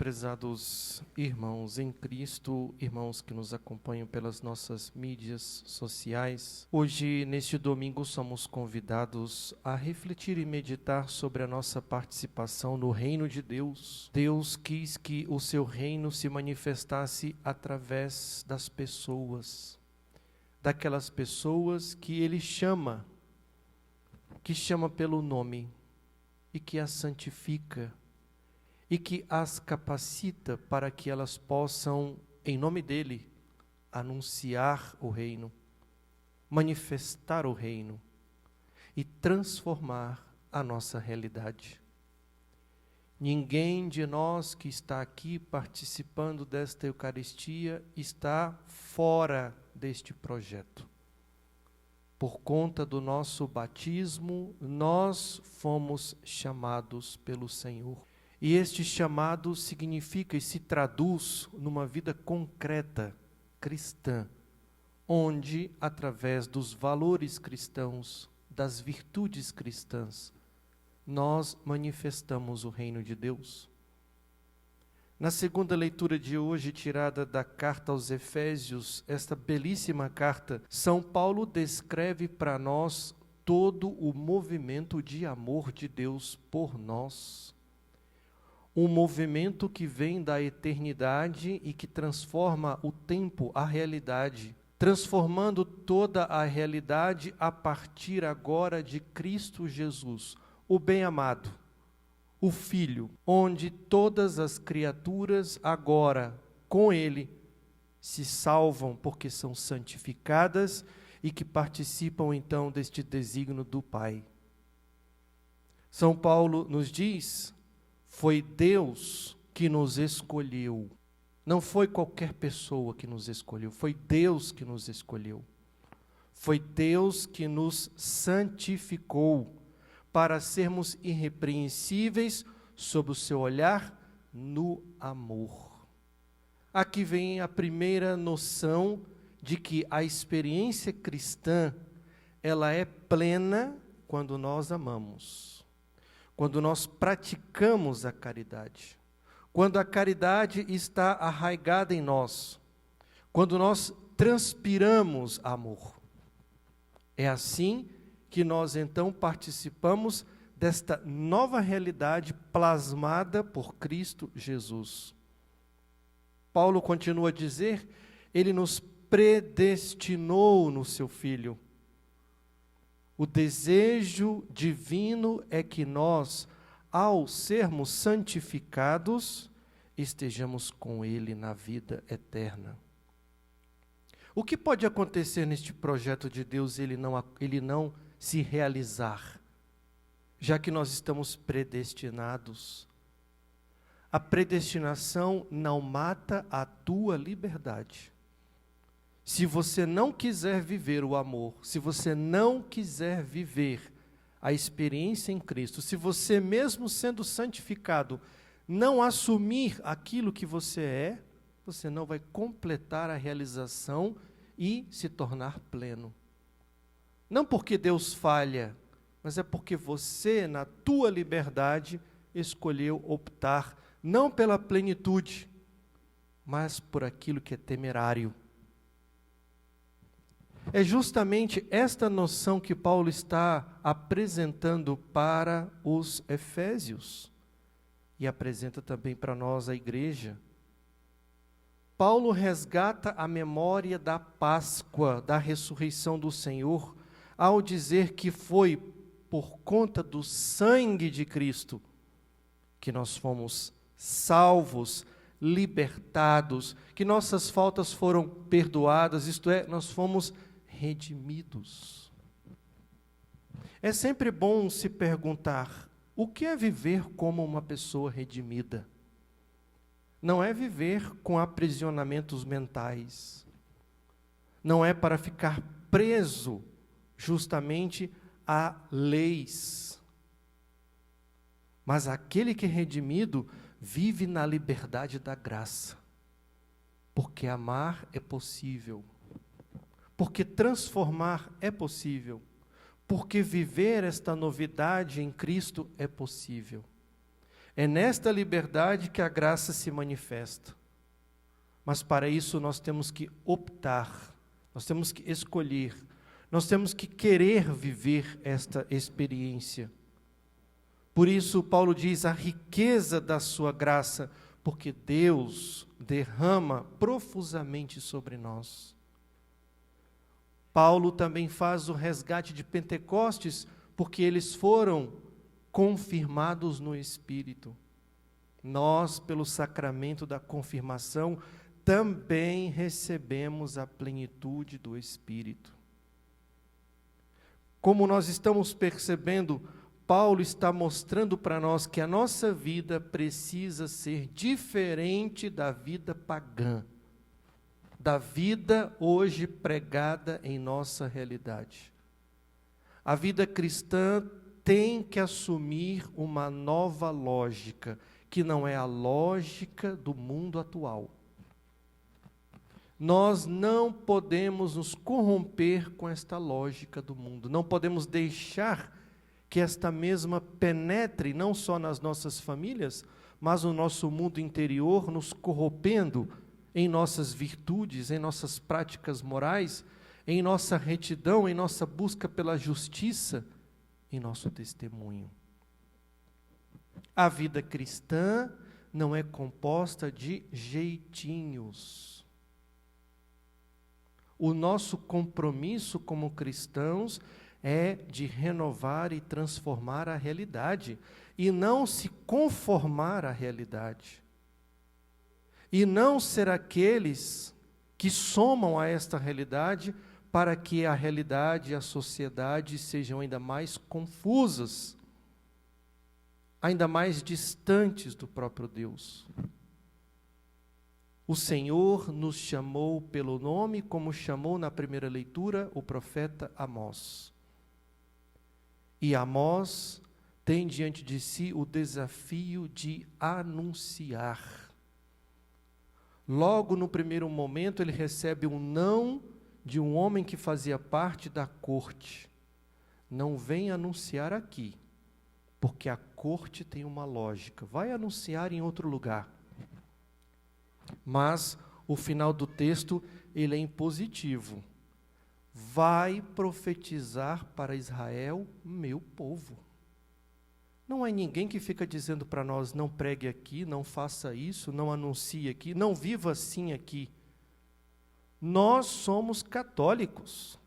prezados irmãos em Cristo, irmãos que nos acompanham pelas nossas mídias sociais. Hoje, neste domingo, somos convidados a refletir e meditar sobre a nossa participação no reino de Deus. Deus quis que o seu reino se manifestasse através das pessoas, daquelas pessoas que Ele chama pelo nome e que as santifica, e que as capacita para que elas possam, em nome dEle, anunciar o reino, manifestar o reino e transformar a nossa realidade. Ninguém de nós que está aqui participando desta Eucaristia está fora deste projeto. Por conta do nosso batismo, nós fomos chamados pelo Senhor. E este chamado significa e se traduz numa vida concreta, cristã, onde, através dos valores cristãos, das virtudes cristãs, nós manifestamos o reino de Deus. Na segunda leitura de hoje, tirada da carta aos Efésios, esta belíssima carta, São Paulo descreve para nós todo o movimento de amor de Deus por nós. Um movimento que vem da eternidade e que transforma o tempo, a realidade, transformando toda a realidade a partir agora de Cristo Jesus, o bem-amado, o Filho, onde todas as criaturas agora, com Ele, se salvam porque são santificadas e que participam então deste desígnio do Pai. São Paulo nos diz: foi Deus que nos escolheu. Não foi qualquer pessoa que nos escolheu, foi Deus que nos escolheu. Foi Deus que nos santificou para sermos irrepreensíveis sob o seu olhar no amor. Aqui vem a primeira noção de que a experiência cristã, ela é plena quando nós amamos. Quando nós praticamos a caridade, quando a caridade está arraigada em nós, quando nós transpiramos amor. É assim que nós então participamos desta nova realidade plasmada por Cristo Jesus. Paulo continua a dizer, ele nos predestinou no seu Filho. O desejo divino é que nós, ao sermos santificados, estejamos com Ele na vida eterna. O que pode acontecer neste projeto de Deus, ele não se realizar, já que nós estamos predestinados? A predestinação não mata a tua liberdade. Se você não quiser viver o amor, se você não quiser viver a experiência em Cristo, se você mesmo sendo santificado, não assumir aquilo que você não vai completar a realização e se tornar pleno. Não porque Deus falha, mas é porque você, na tua liberdade, escolheu optar não pela plenitude, mas por aquilo que é temerário. É justamente esta noção que Paulo está apresentando para os Efésios e apresenta também para nós, a igreja. Paulo resgata a memória da Páscoa, da ressurreição do Senhor, ao dizer que foi por conta do sangue de Cristo que nós fomos salvos, libertados, que nossas faltas foram perdoadas, isto é, nós fomos redimidos. É sempre bom se perguntar, o que é viver como uma pessoa redimida? Não é viver com aprisionamentos mentais. Não é para ficar preso justamente a leis. Mas aquele que é redimido vive na liberdade da graça. Porque amar é possível. Porque transformar é possível. Porque viver esta novidade em Cristo é possível. É nesta liberdade que a graça se manifesta. Mas para isso nós temos que optar, nós temos que escolher, nós temos que querer viver esta experiência. Por isso Paulo diz a riqueza da sua graça, porque Deus derrama profusamente sobre nós. Paulo também faz o resgate de Pentecostes, porque eles foram confirmados no Espírito. Nós, pelo sacramento da confirmação, também recebemos a plenitude do Espírito. Como nós estamos percebendo, Paulo está mostrando para nós que a nossa vida precisa ser diferente da vida pagã, da vida hoje pregada em nossa realidade. A vida cristã tem que assumir uma nova lógica, que não é a lógica do mundo atual. Nós não podemos nos corromper com esta lógica do mundo, não podemos deixar que esta mesma penetre não só nas nossas famílias, mas no nosso mundo interior, nos corrompendo em nossas virtudes, em nossas práticas morais, em nossa retidão, em nossa busca pela justiça, em nosso testemunho. A vida cristã não é composta de jeitinhos. O nosso compromisso como cristãos é de renovar e transformar a realidade, e não se conformar à realidade. E não ser aqueles que somam a esta realidade para que a realidade e a sociedade sejam ainda mais confusas, ainda mais distantes do próprio Deus. O Senhor nos chamou pelo nome, como chamou na primeira leitura o profeta Amós. E Amós tem diante de si o desafio de anunciar. Logo no primeiro momento ele recebe um não de um homem que fazia parte da corte. Não vem anunciar aqui, porque a corte tem uma lógica. Vai anunciar em outro lugar. Mas o final do texto, ele é impositivo. Vai profetizar para Israel, meu povo. Não é ninguém que fica dizendo para nós, não pregue aqui, não faça isso, não anuncie aqui, não viva assim aqui. Nós somos católicos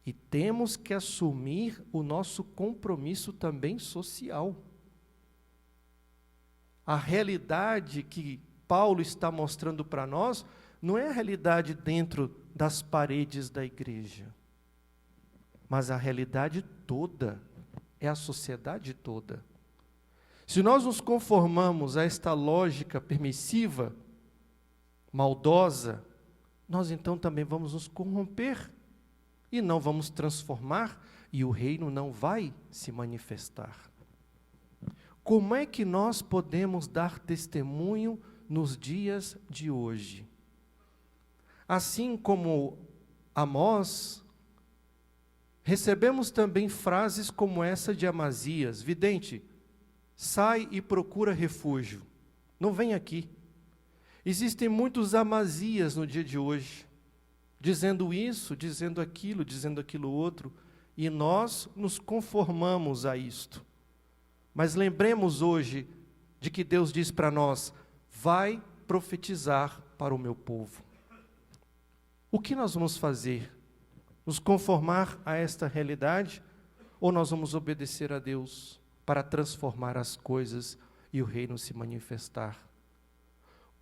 e temos que assumir o nosso compromisso também social. A realidade que Paulo está mostrando para nós não é a realidade dentro das paredes da igreja, mas a realidade toda, é a sociedade toda. Se nós nos conformamos a esta lógica permissiva, maldosa, nós então também vamos nos corromper e não vamos transformar e o reino não vai se manifestar. Como é que nós podemos dar testemunho nos dias de hoje? Assim como Amós, recebemos também frases como essa de Amazias: vidente, sai e procura refúgio, não vem aqui. Existem muitos Amazias no dia de hoje, dizendo isso, dizendo aquilo outro, e nós nos conformamos a isto. Mas lembremos hoje de que Deus diz para nós: vai profetizar para o meu povo. O que nós vamos fazer? Nos conformar a esta realidade? Ou nós vamos obedecer a Deus para transformar as coisas e o reino se manifestar?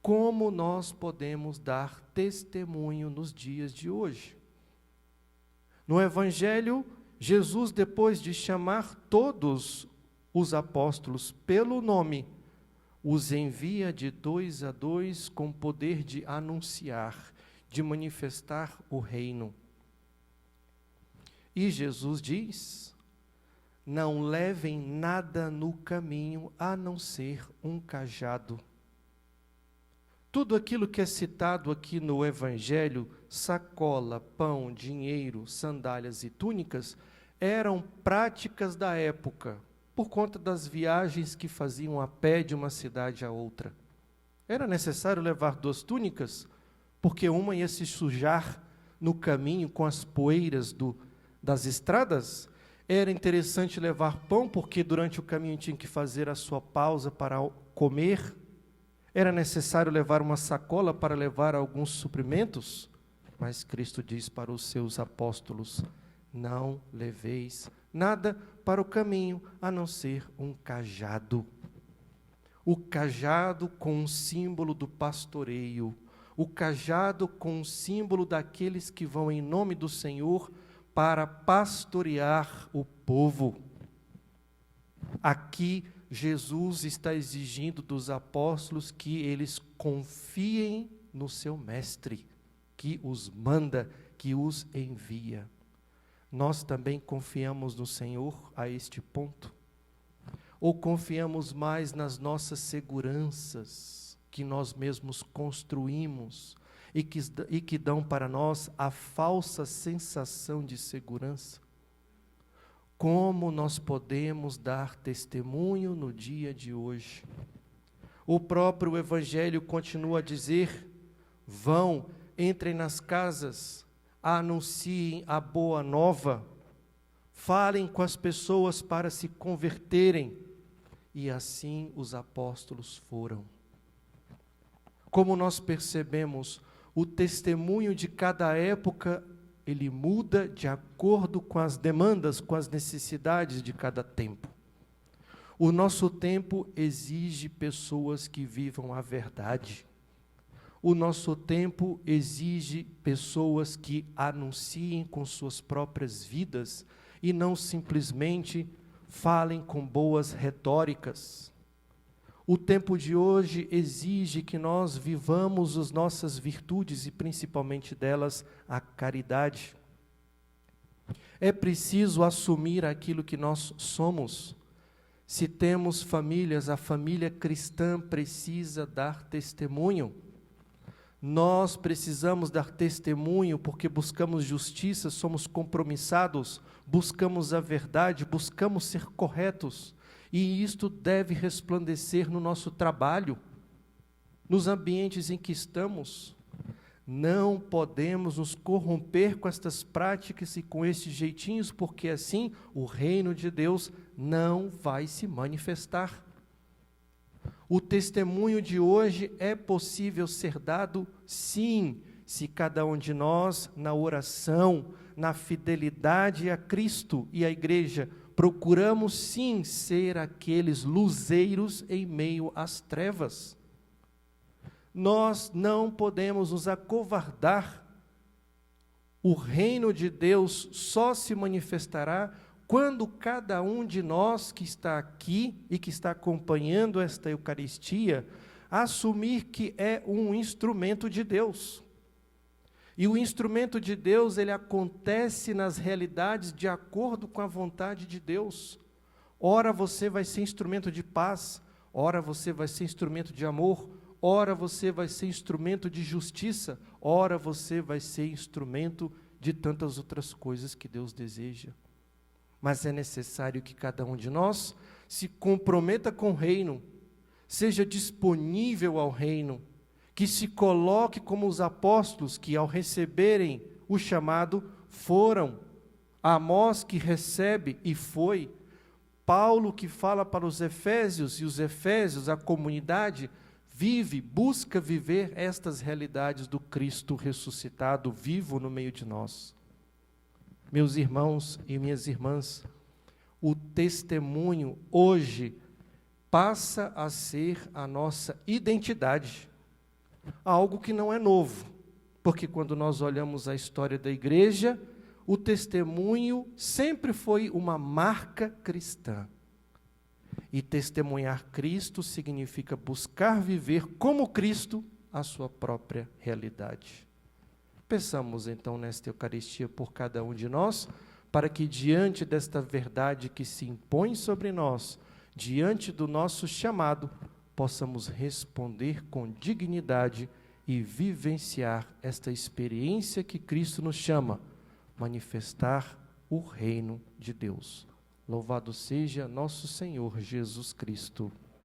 Como nós podemos dar testemunho nos dias de hoje? No Evangelho, Jesus, depois de chamar todos os apóstolos pelo nome, os envia de 2 a 2 com poder de anunciar, de manifestar o reino. E Jesus diz: não levem nada no caminho a não ser um cajado. Tudo aquilo que é citado aqui no Evangelho, sacola, pão, dinheiro, sandálias e túnicas, eram práticas da época. por conta das viagens que faziam a pé de uma cidade a outra. Era necessário levar 2 túnicas, porque uma ia se sujar no caminho com as poeiras das estradas. Era interessante levar pão, porque durante o caminho tinha que fazer a sua pausa para comer. Era necessário levar uma sacola para levar alguns suprimentos. Mas Cristo diz para os seus apóstolos: não leveis nada para o caminho, a não ser um cajado. O cajado com o símbolo do pastoreio, o cajado com o símbolo daqueles que vão em nome do Senhor para pastorear o povo. Aqui Jesus está exigindo dos apóstolos que eles confiem no seu mestre, que os manda, que os envia. Nós também confiamos no Senhor a este ponto? Ou confiamos mais nas nossas seguranças, que nós mesmos construímos, e que dão para nós a falsa sensação de segurança? Como nós podemos dar testemunho no dia de hoje? O próprio Evangelho continua a dizer: vão, entrem nas casas, anunciem a boa nova, falem com as pessoas para se converterem. E assim os apóstolos foram. Como nós percebemos, o testemunho de cada época, ele muda de acordo com as demandas, com as necessidades de cada tempo. O nosso tempo exige pessoas que vivam a verdade. O nosso tempo exige pessoas que anunciem com suas próprias vidas e não simplesmente falem com boas retóricas. O tempo de hoje exige que nós vivamos as nossas virtudes e principalmente delas a caridade. É preciso assumir aquilo que nós somos. Se temos famílias, a família cristã precisa dar testemunho. Nós precisamos dar testemunho porque buscamos justiça, somos compromissados, buscamos a verdade, buscamos ser corretos. E isto deve resplandecer no nosso trabalho, nos ambientes em que estamos. Não podemos nos corromper com estas práticas e com estes jeitinhos, porque assim o reino de Deus não vai se manifestar. O testemunho de hoje é possível ser dado, sim, se cada um de nós, na oração, na fidelidade a Cristo e à Igreja, procuramos sim ser aqueles luzeiros em meio às trevas. Nós não podemos nos acovardar. O reino de Deus só se manifestará quando cada um de nós que está aqui e que está acompanhando esta Eucaristia assumir que é um instrumento de Deus. E o instrumento de Deus, ele acontece nas realidades de acordo com a vontade de Deus. Ora você vai ser instrumento de paz, ora você vai ser instrumento de amor, ora você vai ser instrumento de justiça, ora você vai ser instrumento de tantas outras coisas que Deus deseja. Mas é necessário que cada um de nós se comprometa com o reino, seja disponível ao reino, que se coloque como os apóstolos que, ao receberem o chamado, foram. Amós que recebe e foi. Paulo que fala para os Efésios, e os Efésios, a comunidade, busca viver estas realidades do Cristo ressuscitado, vivo no meio de nós. Meus irmãos e minhas irmãs, o testemunho hoje passa a ser a nossa identidade, algo que não é novo, porque quando nós olhamos a história da igreja, o testemunho sempre foi uma marca cristã. E testemunhar Cristo significa buscar viver como Cristo a sua própria realidade. Peçamos então nesta Eucaristia por cada um de nós, para que diante desta verdade que se impõe sobre nós, diante do nosso chamado, possamos responder com dignidade e vivenciar esta experiência que Cristo nos chama, manifestar o reino de Deus. Louvado seja nosso Senhor Jesus Cristo.